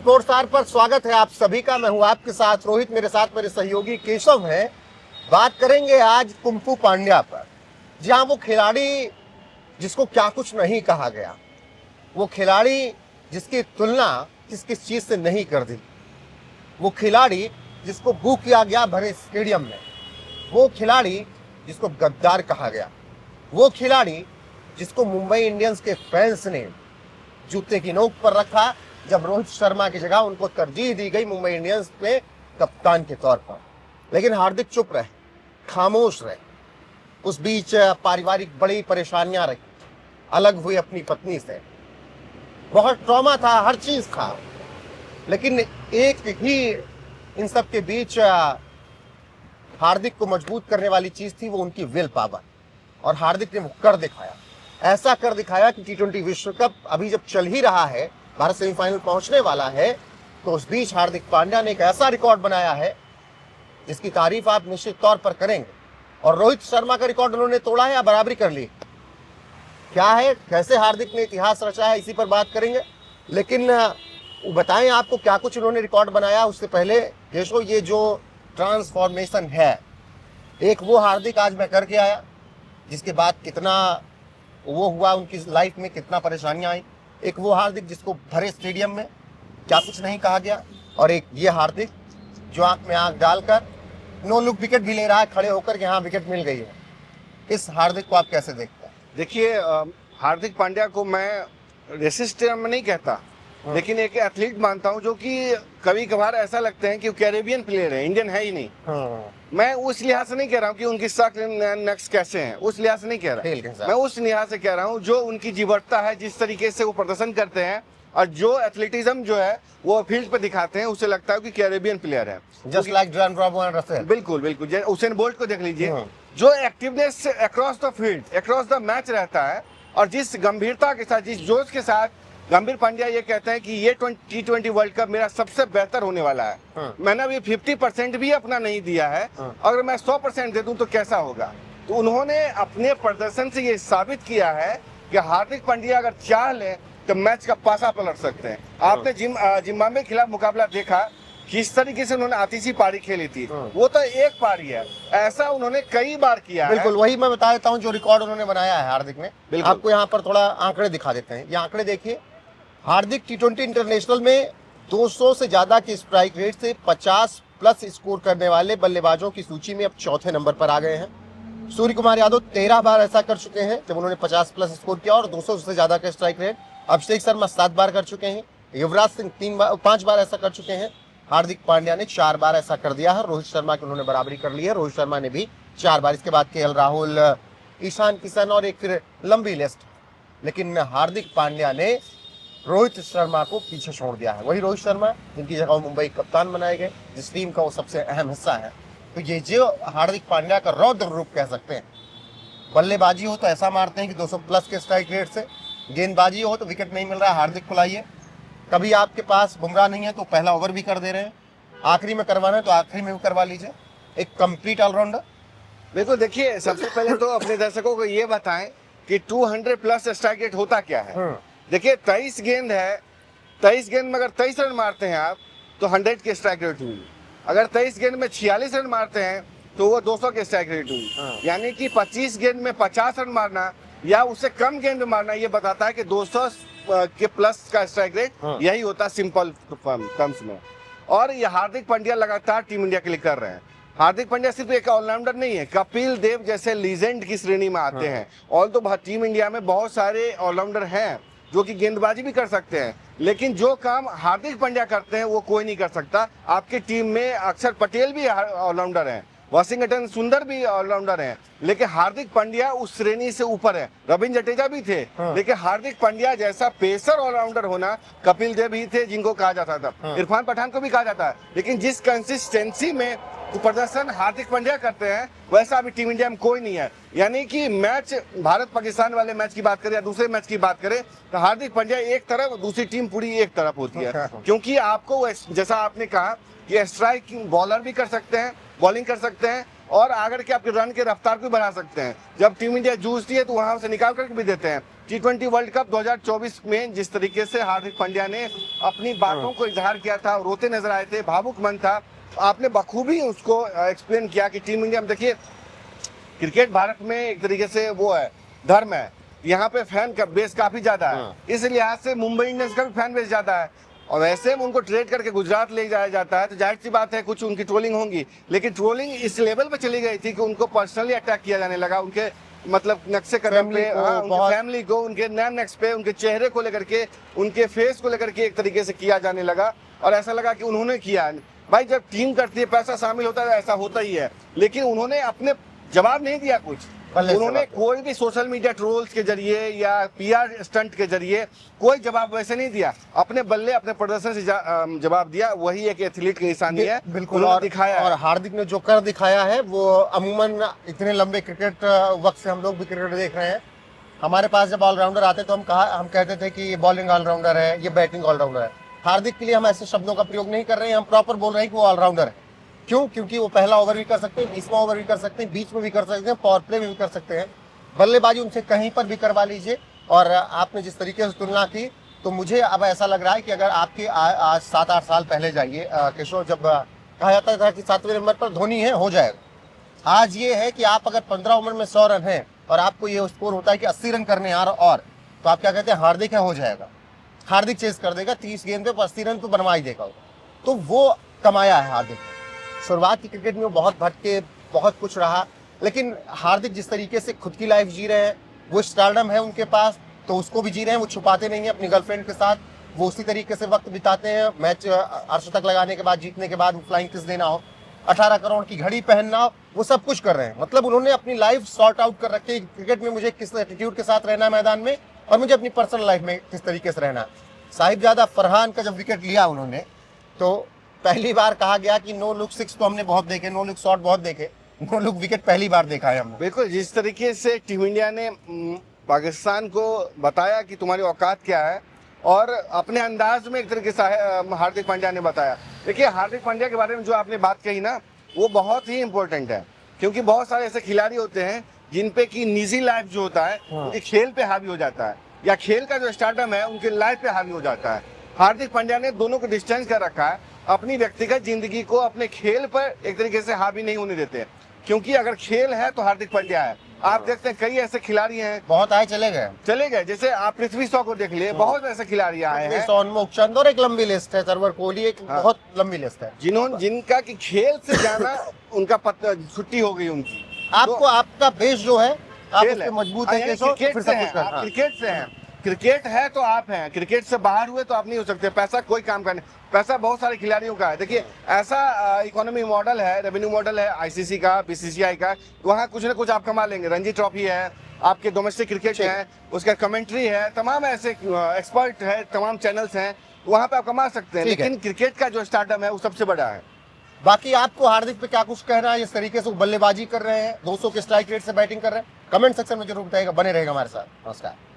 Sports star पर स्वागत है आप सभी का। मैं हूं आपके साथ रोहित, मेरे साथ मेरे सहयोगी केशव हैं। बात करेंगे आज कुंफू पांड्या पर। जहां वो खिलाड़ी जिसको क्या कुछ नहीं कहा गया, वो खिलाड़ी जिसकी तुलना किस किस चीज से नहीं कर दी, वो खिलाड़ी जिसको बू किया गया भरे स्टेडियम में, वो खिलाड़ी जिसको गद्दार कहा गया, वो खिलाड़ी जिसको मुंबई इंडियंस के फैंस ने जूते की नोक पर रखा जब रोहित शर्मा की जगह उनको तरजीह दी गई मुंबई इंडियंस में कप्तान के तौर पर। लेकिन हार्दिक चुप रहे, खामोश रहे। उस बीच पारिवारिक बड़ी परेशानियां रही, अलग हुई अपनी पत्नी से, बहुत ट्रॉमा था, हर चीज था। लेकिन एक ही इन सब के बीच हार्दिक को मजबूत करने वाली चीज थी, वो उनकी विल पावर। और हार्दिक ने वो कर दिखाया, ऐसा कर दिखाया कि टी20 विश्व कप अभी जब चल ही रहा है, भारत सेमीफाइनल पहुंचने वाला है, तो उस बीच हार्दिक पांड्या ने एक ऐसा रिकॉर्ड बनाया है जिसकी तारीफ आप निश्चित तौर पर करेंगे। और रोहित शर्मा का रिकॉर्ड उन्होंने तोड़ा है या बराबरी कर ली, क्या है, कैसे हार्दिक ने इतिहास रचा है, इसी पर बात करेंगे। लेकिन बताएं आपको क्या कुछ उन्होंने रिकॉर्ड बनाया। उससे पहले केशव, ये जो ट्रांसफॉर्मेशन है, एक वो हार्दिक आज मैं करके आया जिसके बाद कितना वो हुआ, उनकी लाइफ में कितना परेशानियां आई। एक वो हार्दिक जिसको भरे स्टेडियम में क्या कुछ नहीं कहा गया, और एक ये हार्दिक जो आंख में आंख डालकर नो लुक विकेट भी ले रहा है खड़े होकर कि हाँ विकेट मिल गई है। इस हार्दिक को आप कैसे देखते हैं? देखिए, हार्दिक पांड्या को मैं रेसिस्ट में नहीं कहता, लेकिन एक एथलीट मानता हूं जो कि कभी कभार ऐसा लगता है कि वो कैरेबियन प्लेयर है, इंडियन है ही नहीं। मैं उस लिहाज से नहीं कह रहा हूं कि उनकी स्टॉक नेक्स्ट कैसे हैं, उस लिहाज से नहीं कह रहा। मैं उस लिहाज से कह रहा हूं जो उनकी जीवटता है, जिस तरीके से वो प्रदर्शन करते हैं और जो एथलेटिज्म जो है वो फील्ड पे दिखाते हैं, उसे लगता है कि कैरेबियन प्लेयर है। Just like John Bravo and Russell. बिल्कुल बिल्कुल, उसेन बोल्ट को देख लीजिए, जो activeness across the field, across the match रहता है, और जिस गंभीरता के साथ, जिस जोश के साथ गंभीर पांड्या ये कहते हैं कि ये T20 वर्ल्ड कप मेरा सबसे बेहतर होने वाला है। मैंने अभी 50% भी अपना नहीं दिया है, अगर मैं 100% दे दूं तो कैसा होगा। तो उन्होंने अपने प्रदर्शन से ये साबित किया है कि हार्दिक पांड्या अगर चाह ले तो मैच का पासा पलट सकते हैं। आपने जिम्बाब्वे के खिलाफ मुकाबला देखा, किस तरीके से उन्होंने आतिशी पारी खेली थी। वो तो एक पारी है, ऐसा उन्होंने कई बार किया। बिल्कुल, वही मैं बता देता हूँ जो रिकॉर्ड उन्होंने बनाया है हार्दिक ने। आपको यहाँ पर थोड़ा आंकड़े दिखा देते हैं। ये आंकड़े देखिए, हार्दिक T20 इंटरनेशनल में 200 से ज्यादा के स्ट्राइक रेट से 50 प्लस स्कोर करने वाले बल्लेबाजों की सूची में अब चौथे नंबर पर आ गए हैं। सूर्य कुमार यादव 13 बार ऐसा कर चुके हैं जब उन्होंने 50 प्लस स्कोर किया और 200 से ज्यादा का स्ट्राइक रेट। अभिषेक शर्मा 7 बार कर चुके हैं, युवराज सिंह 5 बार ऐसा कर चुके हैं, हार्दिक पांड्या ने 4 बार ऐसा कर दिया है। रोहित शर्मा की उन्होंने बराबरी कर ली है, रोहित शर्मा ने भी 4 बार। इसके बाद KL राहुल, ईशान किशन और एक फिर लंबी लिस्ट। लेकिन हार्दिक पांड्या ने रोहित शर्मा को पीछे छोड़ दिया है। वही रोहित शर्मा जिनकी जगह मुंबई कप्तान बनाए गए, जिस टीम का वो सबसे अहम हिस्सा है। तो ये जो हार्दिक पांड्या का रौद्र रूप कह सकते हैं। बल्लेबाजी हो तो ऐसा मारते हैं कि 200 प्लस के स्ट्राइक रेट से, गेंदबाजी हो तो विकेट नहीं मिल रहा है, हार्दिक को लाइए। कभी आपके पास बुमराह नहीं है तो पहला ओवर भी कर दे रहे हैं, आखिरी में करवाना है तो आखिरी में भी करवा लीजिए। एक कंप्लीट ऑलराउंडर। बिल्कुल, देखिए, सबसे पहले तो अपने दर्शकों को ये बताएं कि 200 प्लस स्ट्राइक रेट होता क्या है। देखिए, 23 गेंद है, 23 गेंद में अगर 23 रन मारते हैं आप तो 100 के स्ट्राइक रेट हुई। अगर 23 गेंद में 46 रन मारते हैं तो वो 200 के स्ट्राइक रेट हुई। यानी कि 25 गेंद में 50 रन मारना या उससे कम गेंद मारना, ये बताता है कि 200 के प्लस का स्ट्राइक रेट यही होता है सिंपल टर्म्स में। और ये हार्दिक पांड्या लगातार टीम इंडिया के लिए कर रहे हैं। हार्दिक पांड्या सिर्फ एक ऑलराउंडर नहीं है, कपिल देव जैसे लीजेंड की श्रेणी में आते हैं। और तो टीम इंडिया में बहुत सारे ऑलराउंडर हैं जो कि गेंदबाजी भी कर सकते हैं, लेकिन जो काम हार्दिक पांड्या करते हैं वो कोई नहीं कर सकता। आपकी टीम में अक्षर पटेल भी ऑलराउंडर हैं, वाशिंगटन सुंदर भी ऑलराउंडर हैं, लेकिन हार्दिक पांड्या उस श्रेणी से ऊपर है। रविंद्र जडेजा भी थे, लेकिन हार्दिक पांड्या जैसा पेसर ऑलराउंडर होना कपिल देव ही थे जिनको कहा जाता था, इरफान पठान को भी कहा जाता है। लेकिन जिस कंसिस्टेंसी में तो प्रदर्शन हार्दिक पांड्या करते हैं वैसा अभी टीम इंडिया में कोई नहीं है। यानी कि मैच, भारत पाकिस्तान वाले मैच की बात करें या दूसरे मैच की बात करें, तो हार्दिक पांड्या एक तरफ, दूसरी टीम पूरी एक तरफ होती है। क्योंकि आपको, जैसा आपने कहा कि स्ट्राइक बॉलर भी कर सकते हैं, बॉलिंग कर सकते हैं, और आगे के आपके रन के रफ्तार को बढ़ा सकते हैं। जब टीम इंडिया जूझती है तो वहां से निकाल करके भी देते हैं। T20 वर्ल्ड कप 2024 में जिस तरीके से हार्दिक पांड्या ने अपनी बातों को इजहार किया था, रोते नजर आए थे, भावुक मन था, आपने बखूबी उसको एक्सप्लेन किया कि टीम इंडिया में देखिए क्रिकेट भारत में एक तरीके से वो है, धर्म है, यहाँ पे फैन का बेस काफी ज्यादा है, इस लिहाज से मुंबई इंडियंस का भी फैन बेस ज्यादा है, और वैसे में उनको ट्रेड करके गुजरात ले जाया जाता है, तो जाहिर सी बात है कुछ उनकी ट्रोलिंग होंगी, लेकिन ट्रोलिंग इस लेवल पे चली गई थी कि उनको पर्सनली अटैक किया जाने लगा, उनके मतलब नक्शे कदम पे, उनकी फैमिली को, उनके नेम नेक्स पे, उनके चेहरे को लेकर के, उनके फेस को लेकर के एक तरीके से किया जाने लगा, और ऐसा लगा कि उन्होंने किया। भाई जब टीम करती है, पैसा शामिल होता है, ऐसा होता ही है, लेकिन उन्होंने अपने जवाब नहीं दिया कुछ, उन्होंने कोई भी सोशल मीडिया ट्रोल्स के जरिए या पीआर स्टंट के जरिए कोई जवाब वैसे नहीं दिया, अपने बल्ले अपने प्रदर्शन से जवाब दिया, वही एक एथलीट की निशानी है, बिल्कुल, और दिखाया। और हार्दिक ने जो कर दिखाया है वो अमूमन इतने लंबे क्रिकेट वक्त से हम लोग भी क्रिकेट देख रहे हैं, हमारे पास जब ऑलराउंडर आते तो हम कहते थे कि ये बॉलिंग ऑलराउंडर है, ये बैटिंग ऑलराउंडर है। हार्दिक के लिए हम ऐसे शब्दों का प्रयोग नहीं कर रहे हैं, हम प्रॉपर बोल रहे हैं कि वो ऑलराउंडर है। क्यों? क्योंकि वो पहला ओवर भी कर सकते हैं, 20वां ओवर भी कर सकते हैं, बीच में भी कर सकते हैं, पावर प्ले में भी कर सकते हैं, बल्लेबाजी उनसे कहीं पर भी करवा लीजिए। और आपने जिस तरीके से तुलना की, तो मुझे अब ऐसा लग रहा है कि अगर आपके आज 7-8 साल पहले जाइए किशोर, जब कहा जाता था कि 7वें नंबर पर धोनी है, हो जाएगा। आज ये है कि आप अगर 15 ओवर में 100 रन है और आपको ये स्कोर होता है कि 80 रन करने और तो आप क्या कहते हैं, हार्दिक है, हो जाएगा। हार्दिक चेस कर देगा 30 गेंद पे 80 रन तो बनवा ही देगा, तो वो कमाया है हार्दिक ने। शुरुआत की क्रिकेट में वो बहुत भटके, बहुत कुछ रहा, लेकिन हार्दिक जिस तरीके से खुद की लाइफ जी रहे हैं, वो स्टारडम है उनके पास, तो उसको भी जी रहे हैं, वो छुपाते नहीं है अपनी गर्लफ्रेंड के साथ, वो उसी तरीके से वक्त बिताते हैं। मैच अर्धशतक लगाने के बाद, जीतने के बाद फ्लाइंग किस देना हो, 18 करोड़ की घड़ी पहनना हो, वो सब कुछ कर रहे हैं। मतलब उन्होंने अपनी लाइफ सॉर्ट आउट कर रखी है, क्रिकेट में मुझे किस एटीट्यूड के साथ रहना है मैदान में, और मुझे अपनी पर्सनल लाइफ में किस तरीके से रहना है। साहिबजादा फरहान का जब विकेट लिया उन्होंने, तो पहली बार कहा गया कि नो लुक सिक्स तो हमने बहुत देखे, नो लुक शॉट बहुत देखे, नो लुक विकेट पहली बार देखा है हमने। बिल्कुल, जिस तरीके से टीम इंडिया ने पाकिस्तान को बताया कि तुम्हारी औकात क्या है, और अपने अंदाज में एक तरीके से हार्दिक पांड्या ने बताया। देखिए हार्दिक पांड्या के बारे में जो आपने बात कही ना, वो बहुत ही इंपॉर्टेंट है, क्योंकि बहुत सारे ऐसे खिलाड़ी होते हैं जिन पे की निजी लाइफ जो होता है उनके खेल पे हावी हो जाता है, या खेल का जो स्टारडम है उनके लाइफ पे हावी हो जाता है। हार्दिक पांड्या ने दोनों को डिस्टेंस कर रखा है, अपनी व्यक्तिगत जिंदगी को अपने खेल पर एक तरीके से हावी नहीं होने देते, क्योंकि अगर खेल है तो हार्दिक पांड्या है। आप देखते हैं कई ऐसे खिलाड़ी हैं, बहुत आए चले गए, जैसे आप पृथ्वी शॉ को देख लिए, बहुत ऐसे खिलाड़ी आए हैं, सोनमुख चंद, और एक लंबी लिस्ट है, सरवर कोहली, एक बहुत लंबी लिस्ट है, जिनका कि खेल से जाना उनका छुट्टी हो गई उनकी। आपको आपका बेस जो है, आप उसके मजबूत है, क्रिकेट से हैं, क्रिकेट है तो आप हैं, क्रिकेट से बाहर हुए तो आप नहीं हो सकते। पैसा कोई काम का नहीं, पैसा बहुत सारे खिलाड़ियों का है। देखिए ऐसा इकोनॉमी मॉडल है, रेवेन्यू मॉडल है आईसीसी का, बीसीसीआई का, वहाँ कुछ ना कुछ आप कमा लेंगे। रणजी ट्रॉफी है, आपके डोमेस्टिक क्रिकेट है, उसका कमेंट्री है, तमाम ऐसे एक्सपर्ट है, तमाम चैनल्स हैं, वहाँ पे आप कमा सकते हैं, लेकिन क्रिकेट का जो स्टार्टअप है वो सबसे बड़ा है। बाकी आपको हार्दिक पे क्या कुछ कहना है, इस तरीके से वो बल्लेबाजी कर रहे हैं, 200 के स्ट्राइक रेट से बैटिंग कर रहे हैं, कमेंट सेक्शन में जरूर बताइएगा। बने रहेगा हमारे साथ। नमस्कार।